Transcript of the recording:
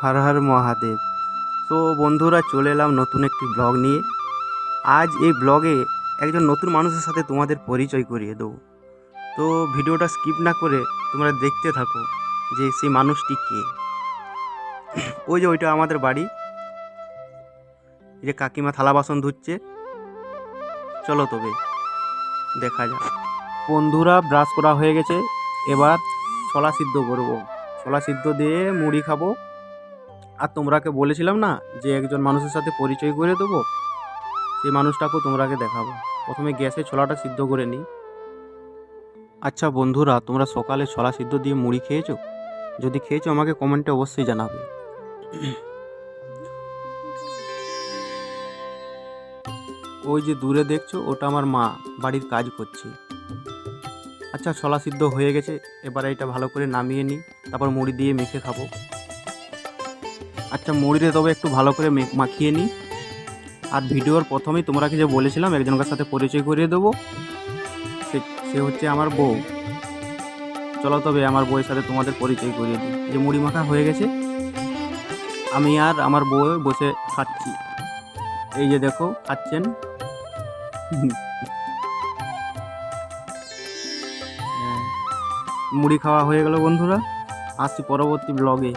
হর হর মহাদেব। তো বন্ধুরা, চলে এলাম নতুন একটি ব্লগ নিয়ে। আজ এই ব্লগে একজন নতুন মানুষের সাথে তোমাদের পরিচয় করিয়ে দেবো। তো ভিডিওটা স্কিপ না করে তোমরা দেখতে থাকো যে সেই মানুষটি কে। ওই যে ওইটা আমাদের বাড়ি, এই যে কাকিমা থালা বাসন ধুচ্ছে। চলো তবে দেখা যাক। বন্ধুরা, ব্রাশ করা হয়ে গেছে, এবার ছোলা সিদ্ধ করবো। ছোলা সিদ্ধ দিয়ে মুড়ি খাবো। আর তোমরাকে বলেছিলাম না যে একজন মানুষের সাথে পরিচয় করে দেবো, সেই মানুষটাকেও তোমরাকে দেখাবো। প্রথমে গ্যাসে ছোলাটা সিদ্ধ করে নিই। আচ্ছা বন্ধুরা, তোমরা সকালে ছোলা সিদ্ধ দিয়ে মুড়ি খেয়েছো? যদি খেয়েছো আমাকে কমেন্টে অবশ্যই জানাবে। ওই যে দূরে দেখছো, ওটা আমার মা বাড়ির কাজ করছে। আচ্ছা, ছোলা সিদ্ধ হয়ে গেছে, এবার এটা ভালো করে নামিয়ে নিই, তারপর মুড়ি দিয়ে মেখে খাবো। আচ্ছা, মুড়িতে তবে একটু ভালো করে মাখিয়ে নিই। আর ভিডিওর প্রথমেই তোমরাকে যে বলেছিলাম একজনের সাথে পরিচয় করিয়ে দেবো, সে সে হচ্ছে আমার বউ। চলো তবে আমার বউয়ের সাথে তোমাদের পরিচয় করিয়ে দিই। যে মুড়ি মাখা হয়ে গেছে, আমি আর আমার বউ বসে খাচ্ছি। এই যে দেখো, খাচ্ছেন। হ্যাঁ, মুড়ি খাওয়া হয়ে গেল বন্ধুরা। আসছি পরবর্তী ব্লগে।